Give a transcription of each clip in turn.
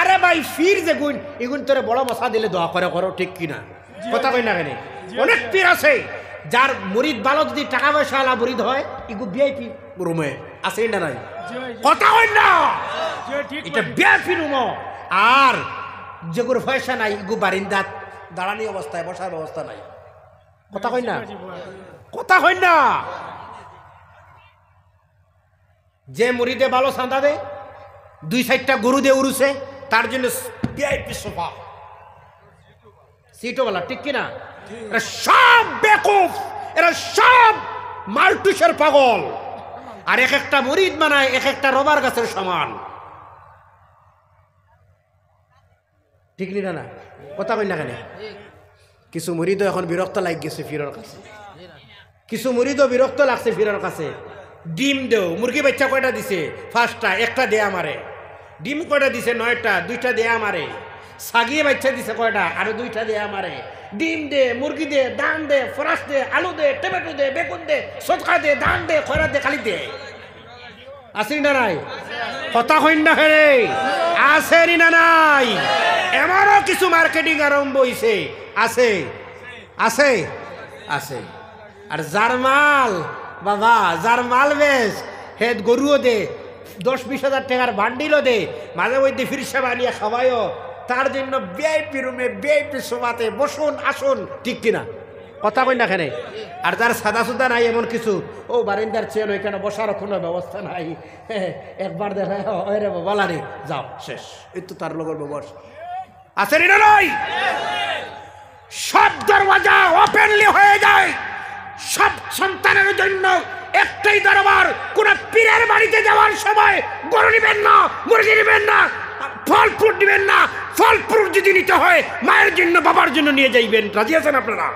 আরে ভাই ফির যে গুণ এগুন তোরে বড় মশা দিলে দোয়া করে করো ঠিক কিনা কথা কই না কেন অনেক পীর আছে যার মুরিদ ভালো যদি টাকা পয়সা আলা মুরিদ হয় এগু ভিআইপি রুমে আছে না নাই কথা কই না এটা ভিআইপি রুম আর যেগুর পয়সা নাই এগু বারিন্দাত দাঁড়ানি অবস্থায় বসার ব্যবস্থা নাই কথা কই না কথা কই না যে মুরিদে ভালো চাঁদা দে 2-4টা গরু দিয়ে উড়ুছে তার জন্য ভিআইপি সোফা সিটও বলা ঠিক কিনা এরা সব বেকুফ এরা সব মালটুসের পাগল আর এক একটা মুরিদ বানায় এক একটা রবার গাছের সমান ঠিক না কথা কই না কেন কিছু মুরিদও এখন বিরক্ত লাগ গেছে ফিরর কাছে কিছু মুরিদও বিরক্ত লাগছে ফিরর কাছে ডিম দেও মুরগি বাচ্চা কয়টা দিছে 5টা একটা দেয়া মারে ডিম কয়টা দিছে 9টা 2টা দেয়া মারে সাগিয়ে বাচ্চা দিছে কয়টা আরো 2টা দেয়া মারে ডিম দে মুরগি দে ধান দে ফরাস দে আলু দে টমেটো দে বেগুন দে সদকা দে ধান দে খয়রা দে খালি দে আসেনি না নাই কথা কইন না রে আসেনি না নাই এমনও কিছু মার্কেটিং আরম্ভ হইছে আছে আছে আছে আর জারমাল বাবা যার মাল বেশ হেদ গরুও দে 10-20 হাজার টাকার বান্ডিলও দে মাঝে মধ্যে ফিরসা বানিয়ে খাওয়ায়ও তার জন্য ভিআইপি রুমে ভিআইপি সোফাতে বসুন আসুন ঠিক কিনা কথা কই না কেন আর যার সাদা সুদা নাই এমন কিছু ও বারিন্দার চেন ওইখানে বসার কোনো ব্যবস্থা নাই একবার দেখা রে বলা রে যাও শেষ এই তো তার লগর বস আছে না নয় সব দরওয়াজা ওপেনলি হয়ে যায় সব সন্তানের জন্য একটাই দরবার কোন পীরের বাড়িতে যাওয়ার সময় গরু নিবেন না মুরগি নিবেন না ফল ফ্রুট নিবেন না ফল ফ্রুট যদি নিতে হয় মায়ের জন্য বাবার জন্য নিয়ে যাইবেন রাজি আছেন আপনারা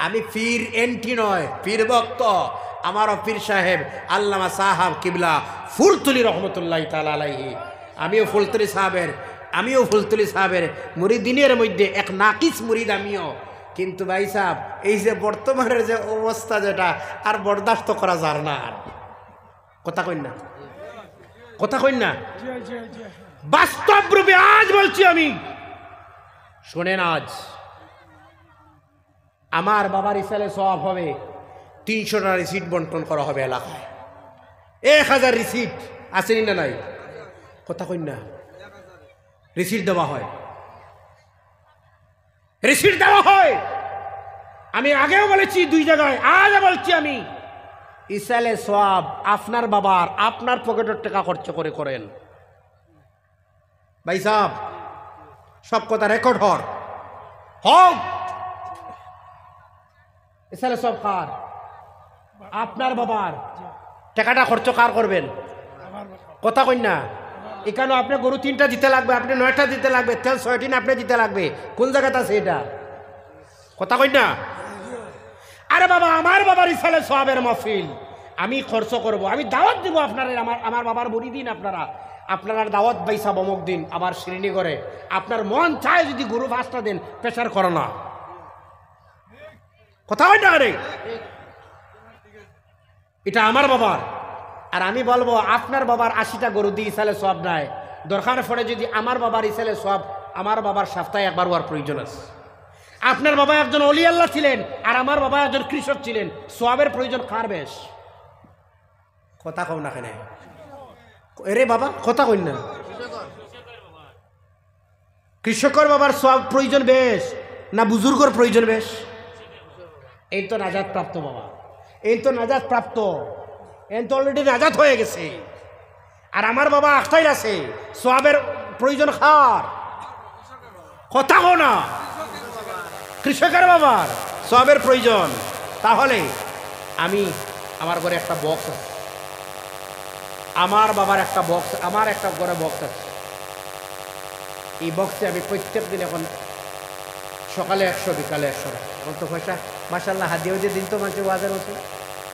আমি পীর এন্টি নয় পীর ভক্ত আমারও পীর সাহেব আল্লামা সাহাব কিবলা ফুলতুলি রহমতুল্লাহ তাআলা আলাইহি আমিও ফুলতুলি সাহেবের মুরিদিনের মধ্যে এক নাকিস মুরিদ আমিও কিন্তু ভাই সাহেব এই যে বর্তমানের যে অবস্থা যেটা আর বরদাস্ত করা যার না আর কথা কইন না বাস্তব রূপে আজ বলছি আমি শোনেন আজ আমার বাবার ইসালে সওয়াব হবে 300টা রিসিট বন্টন করা হবে এলাকায় 1000 রিসিট আসেনি না নাই কথা কইন না রিসিট দেওয়া হয় আমি আগেও বলেছি 2 জায়গায় আজ বলছি আমি ইসালে সওয়াব আপনার বাবার আপনার পকেটের টাকা খরচ করে করেন ভাই সাহেব সব কথা রেকর্ড হোক ইসালে সওয়াব কার আপনার বাবার টাকাটা খরচ কার করবেন কথা কই না এখানে আপনি গরু 3টা দিতে লাগবে আপনি 9টা দিতে লাগবে তেল 6টি আপনি দিতে লাগবে কোন জায়গাতে আছে এটা কথা কই না আরে বাবা আমার বাবার ইসালে সওয়াবের মাহফিল আমি খরচ করব আমি দাওয়াত দিব আপনারা আমার বাবার মুরিদিন আপনারা দাওয়াত বাইসা অমুক দিন আবার শ্রেণী করে আপনার মন চায় যদি গরু 5টা দেন প্রেশার করো না কথা হয় না রে এটা আমার বাবার আর আমি বলবো আপনার বাবার 80টা গরু দিয়ে ইসালে সওয়াব নাই দরকার পড়ে যদি আমার বাবার ইসালে সওয়াব আমার বাবার সপ্তাহে একবার হওয়ার প্রয়োজন আছে আপনার বাবা একজন ওলি আল্লাহ ছিলেন আর আমার বাবা একজন কৃষক ছিলেন সওয়াবের প্রয়োজন কার বেশ কথা কও না কেন এরে বাবা কথা কই না কৃষকের বাবার সওয়াব প্রয়োজন বেশ না বুজুর্গর প্রয়োজন বেশ এই তো নাজাত প্রাপ্ত বাবা এই তো নাজাত প্রাপ্ত এই তো অলরেডি নাজাত হয়ে গেছে আর আমার বাবা আখতাইর আছে সওয়াবের প্রয়োজন কার কথা কও না কৃষকের বাবার সওয়াবের প্রয়োজন তাহলে আমি আমার ঘরে একটা বক্স আছে আমার বাবার একটা বক্স আমার একটা ঘরে বক্স আছে এই বক্সে আমি প্রত্যেক দিন এখন সকালে 100 বিকালে 100 এখন তো পয়সা মাশাআল্লাহ হাদিয়াও যে দিন তো মানুষের ওয়াজের হচ্ছে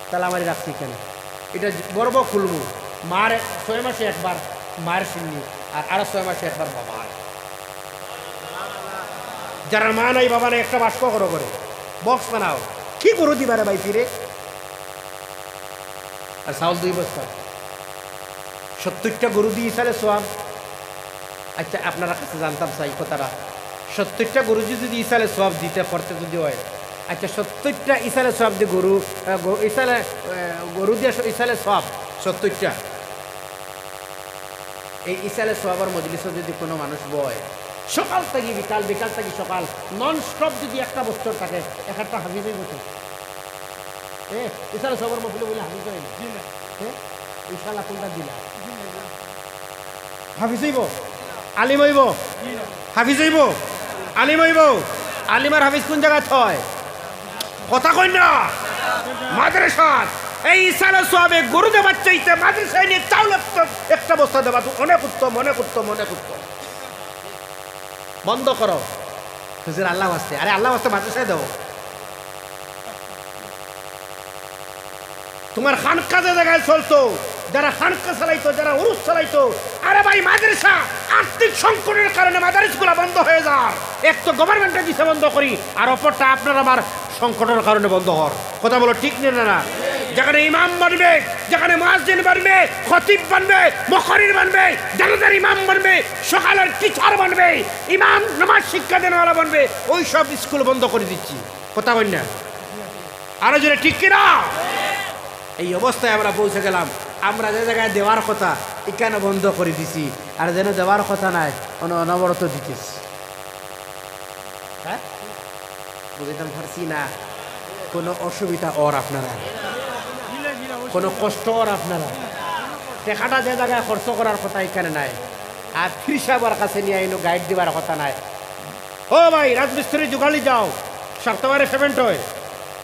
তাহলে আমারই রাখছি কেন এটা গর্ব খুলবো মার 6 মাসে একবার মায়ের শুনি আর আরো 6 মাসে একবার বাবার যারা মা নাই বাবা নাই একটা বাক্স করো করে বক্স বানাও কি করো দিবারে ভাই ফিরে আর চাউল 2 বস্তা 70টা গরু দিয়ে ইসালে সওয়াব আচ্ছা আপনারা কাছে জানতাম চাই কথাটা, 70টা গরু যদি ইসালে সব দিতে পড়তে যদি হয়, আচ্ছা 70টা ইসালে সব দিয়ে ইসালে গরু দিয়ে ইসালে সব 70টা, এই ইসালে সবার মজলিসে যদি কোনো মানুষ বয় সকাল থেকে বিকাল, বিকাল থেকে সকাল নন স্টপ যদি একটা বছর থাকে, একটা হাফিজই বছর ইসালে সবার মজলিসে বলে হাফিজ হয় না, হ্যাঁ ইনশাল্লাহ কোনটা দিলা হাফিজ হইব, আলিম হইব, হাফিজ হইব, আলিম হইব। আলিম আর হাফিজ কোন জায়গায় হয় কথা কই না? মাদ্রাসাত। এই ইসালে সবে গরু দেবার চাইতে মাদ্রাসায় নিয়ে চাউল একটা বস্তা দেবা তো অনেক উত্তম, অনেক উত্তম, অনেক উত্তম। বন্ধ করো হুজুর আল্লাহ আসতে, আরে আল্লাহ আসতে মাদ্রাসায় দেবো। তোমার খানকা যে জায়গায় চলতো, যারা খানকা চালাইতো, যারা উরুস চালাইতো, আরে ভাই মাদ্রাসা আর্থিক সংকটের কারণে মাদ্রাসাগুলো বন্ধ হয়ে যায়। এক তো গভর্নমেন্টের দিশে বন্ধ করি, আর অপরটা আপনার আমার সংকটের কারণে বন্ধ হওয়ার কথা বলো, ঠিক না? না, যেখানে ইমাম বানবে, যেখানে মুয়াজ্জিন বানবে, খতিব বানবে, মুখরির বানবে, জানাজার ইমাম বানবে, সকালের টিচার বানবে, ইমাম নামাজ শিক্ষা দেওয়ালা বানবে, ওই সব স্কুল বন্ধ করে দিচ্ছি কথা বল না? আরো জোরে ঠিক কিনা? এই অবস্থায় আমরা পৌঁছে গেলাম। আমরা যে জায়গায় দেওয়ার কথা এখানে বন্ধ করে দিছি, আর যেন দেওয়ার কথা নাই অনবরত দিতেছি। হ্যাঁ বুঝতে পারছি না, কোনো অসুবিধা ওর আপনারা, কোনো কষ্ট ওর আপনারা, টাকাটা যে জায়গায় খরচ করার কথা এখানে নাই, আর কৃষাবার কাছে নিয়ে আইনো গাইড দেওয়ার কথা নাই। ও ভাই রাজমিস্ত্রি যুগালি যাও, সপ্তাহে পেমেন্ট হয়,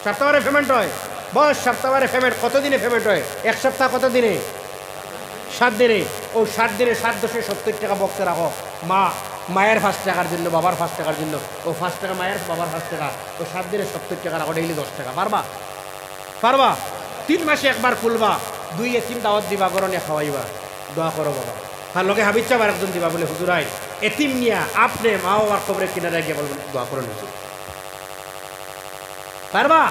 সপ্তাহে পেমেন্ট হয়, বস সপ্তাহে পেমেন্ট কতদিনে পেমেন্ট হয়? এক সপ্তাহ কত দিনে? 7 দিনে। ও 7 দিনে 7 দশে 70 টাকা বক্সে রাখো। মায়ের 5 টাকার জন্য, বাবার 5 টাকার জন্য, ও 5 টাকা মায়ের, বাবার 5 টাকা, ও 7 দিনে 70 টাকা রাখো, ডেইলি 10 টাকা। পারবা? পারবা? 3 মাসে একবার খুলবা, 2 এতিম দাওয়াত দিবা, গরনে খাওয়াইবা, দোয়া করো বাবা। তার লগে হাবিজ চাপ আর একজন দিবা, বলে হুজুরাই এতিম নিয়া আপনি মা বাবার কবরের কিনারে গিয়ে বলবেন দোয়া করো না। পারবা?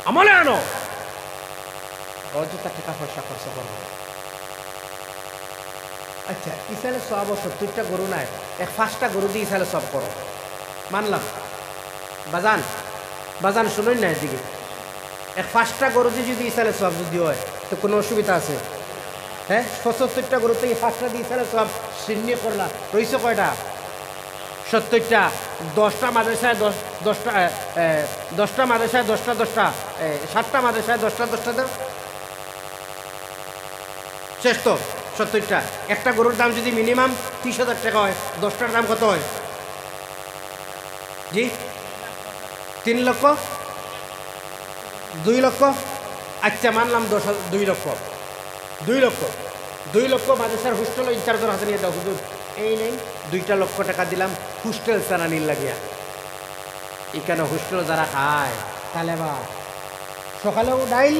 আমলে আনো, অযথা টাকা পয়সা খরচ করবো। আচ্ছা ইসালে সব 70টা গরু নাই, 5টা গরু দিয়ে ইসালে সব করো, মানলাম। বাজান বাজান শুনুন না এদিকে, 5টা গরু দিয়ে যদি ইসালে সব যদি হয় তো কোনো অসুবিধা আছে? হ্যাঁ 75টা গরু থেকে 5টা দিয়ে ইসালে সব শূন্য করলাম, রয়েছে কয়টা? 70টা। 10টা মাদ্রাসায় 10টা মাদ্রাসায় 10টা, 7টা মাদ্রাসায় 10টা দাও, শেষ তো 70টা। একটা গরুর দাম যদি মিনিমাম 30,000 টাকা হয়, 10টার দাম কত হয়? জি 3 লক্ষ, 2 লক্ষ। আচ্ছা মানলাম 2 লক্ষ, 2 লক্ষ মাদ্রাসার হোস্টেল ইনচার্জের হাতে নিয়ে দাও, হুজুর এই নেই 2 লক্ষ টাকা দিলাম হোস্টেল চালানির লাগিয়া। এখানে হোস্টেল যারা খায় তাহলে বা সকালেও ডাইল,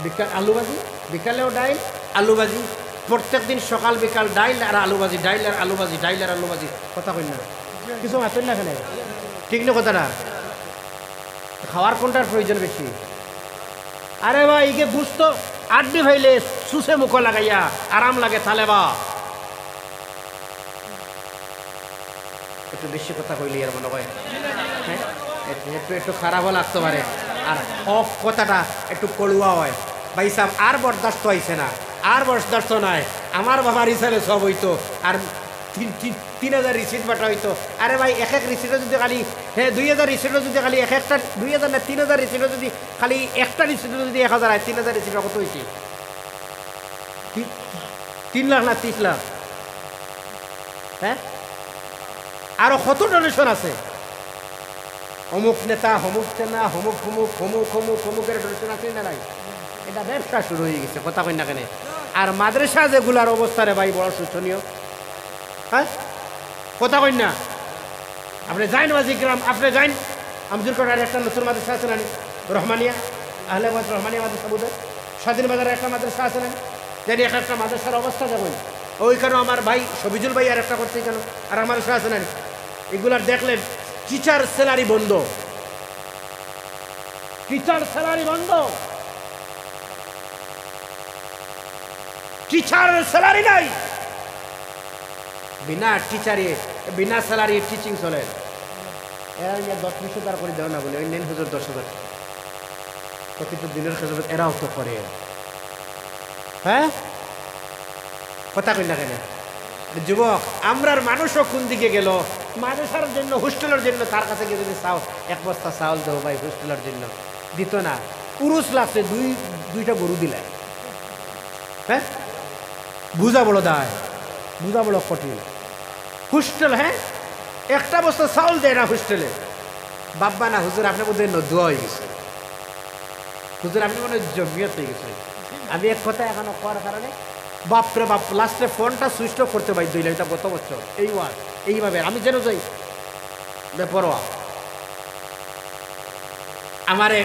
বিকাল আলু ভাজি, বিকালেও ডাইল আলু ভাজি, প্রত্যেক দিন সকাল বিকাল ডাইল আর আলু ভাজি, ডাইল আর আলু ভাজি, ডাইল আর আলু ভাজি। কথা কই না? কিছু মাতেন না এখানে, ঠিক না কথাটা? খাওয়ার কোনটার প্রয়োজন বেশি? আরে ভাই ইকে গুস্ত আড্ডি ভাইলে সুসে মুখ লাগাইয়া আরাম লাগে তাহলে বা একটু বেশি কথা কইলি আর মনে হয়, হ্যাঁ একটু খারাপও লাগতে পারে, আর অফ কথাটা একটু কড়ুয়া হয়। ভাই সাহেব আর বরদাস্ত হয়েছে না, আর বরদাস্ত নাই। আমার বাবার হিসাবে সব হইতো, আর 3,000 রিসিট বাটা হইতো। আরে ভাই এক রিসিটে যদি খালি 2,000 রিসিটে যদি খালি একটা 2,000 না 3,000 রিসিটে যদি খালি একটা রিসিটে যদি 1,000 হয়, 3,000 রিসিটে কত হয়েছে? 3 লাখ না 30 লাখ। হ্যাঁ আরো কত ডোনেশন আছে, অমুক নেতা হমুক সেনা হমুক হমুক হমুক হমুক হমুকের ডোনেশন আছে না নাই? এটা ব্যবসা শুরু হয়ে গেছে, কথা কই না কেন? আর মাদ্রাসা যেগুলার অবস্থা রে ভাই বড় শোচনীয়। হ্যাঁ কথা কই না? আপনি যাইন গ্রাম, আপনি যাইন আমজুর করার একটা নতুন মাদ্রাসা আছে না রহমানিয়া, আহলেবাদ রহমানিয়া মাদ্রাসা বোধ, স্বাধীন বাজারে একটা মাদ্রাসা আছে না, জানি একটা মাদ্রাসার অবস্থা দেখুন। ওইখানে আমার ভাই সবিজুল ভাই আর একটা করছে কেন, আর আমার মাদ্রাসা আছে না, এগুলার দেখলে টিচার স্যালারি বন্ধ, টিচার স্যালারি বন্ধ, টিচার স্যালারি নাই। বিনা টিচারে বিনা স্যালারি টিচিং চলে এরা 10-20 করে দেও না বলে ওই নেন হুজুর 10,000 প্রকৃত দিনের খেজমত এরাও তো করে হ্যাঁ কথা কই না কেন যুবক আমরার মানুষও কোন দিকে গেল মানুষের জন্য হোস্টেলের জন্য তার কাছে গিয়ে যদি চাও এক বস্তা চাউল দেবো ভাই হোস্টেলের জন্য দিত না পুরুষ লাগছে দুইটা গরু দিলে হ্যাঁ বুঝা বড় দায় বুঝা বড় কঠিন হোস্টেল হ্যাঁ একটা বস্তা চাউল দেয় না হোস্টেলে বাব্বা না হুজুর আপনি বোধহয় দোয়া হয়ে গেছে হুজুর আপনি মনে জমিয়ত হয়ে গেছে আমি এক কথা এখনো করার কারণে বাপরে বাপ লাস্টে ফোনটা সুইচ অফ করতে পারি দিলাম এটা গত বছর এইভাবে আমি যেন যাই বেপরোয়া আমারে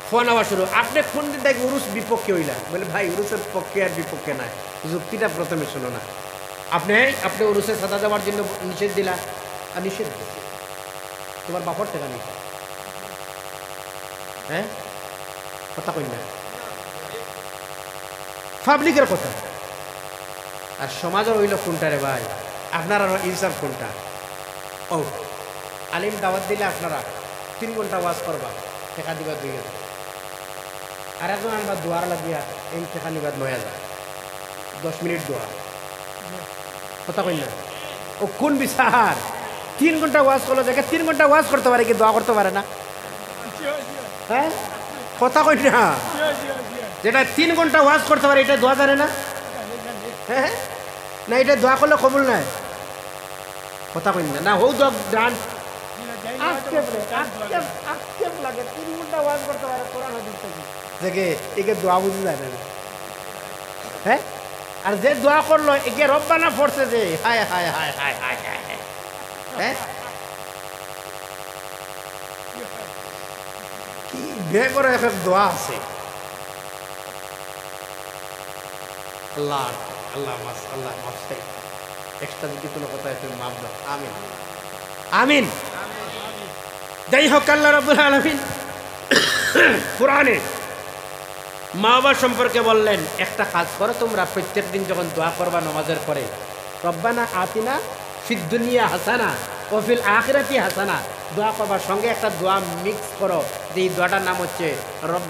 ফোন আওয়া শুরু আপনি কোন দিন দেখি উরুস বিপক্ষে হইলা বলে ভাই উরুসের পক্ষে আর বিপক্ষে নাই যুক্তিটা প্রথমে শুনো না আপনি উরুসের সাদা দেওয়ার জন্য নিষেধ দিলা আর নিষেধ দিচ্ছি তোমার বাপর থেকে নিষেধ হ্যাঁ কথা কই না পাবলিকের কথা আর সমাজও হইল কোনটা রে ভাই আপনারা ইনসাফ কোনটা ও আলিম দাওয়াত দিলে আপনারা 3 ঘন্টা ওয়াজ করবা টেকা দিবা 2,000 আর একজন আনবা দোয়ার লাগিয়া এই টেকা নিবা 9,000 10 মিনিট দোয়া কথা কই না ও কোন বিচার 3 ঘন্টা ওয়াজ করলো দেখে 3 ঘন্টা ওয়াজ করতে পারে কি দোয়া করতে পারে না হ্যাঁ কথা কই না যেটা 3 ঘন্টা ওয়াজ করতে পারে এটা দোয়া জানে না হ্যাঁ না এটা দোয়া করলে কবুল নাই কথা কই না হৌ দোয়া ডান লাগে 3 ঘন্টা ওয়াজ করতে পারে কোরআন হাদিস থেকে দেখে একে দোয়া বুঝে যায় না হ্যাঁ আর যে দোয়া করলো একে রব্বানা পড়ছে যে হায় হায় হায় হায় হায় হায় হ্যাঁ কি বেগর এক দোয়া আছে আল্লাহ আল্লাহ আল্লাহ মাফ এক্সট্রা যদি কোনো কথা আছে মাফ দাও আমিন আমিন যাই হোক আল্লাহ রাব্বুল আলামিন কোরআনে মা বাবা সম্পর্কে বললেন একটা কাজ করো তোমরা প্রত্যেক দিন যখন দোয়া করবা নামাজের পরে রব্বানা আতিনা ফিদ দুনিয়া হাসানা ও ফিল আখিরাতি হাসানা দোয়া করবার সঙ্গে একটা দোয়া মিক্স করো যে এই দোয়াটার নাম হচ্ছে রব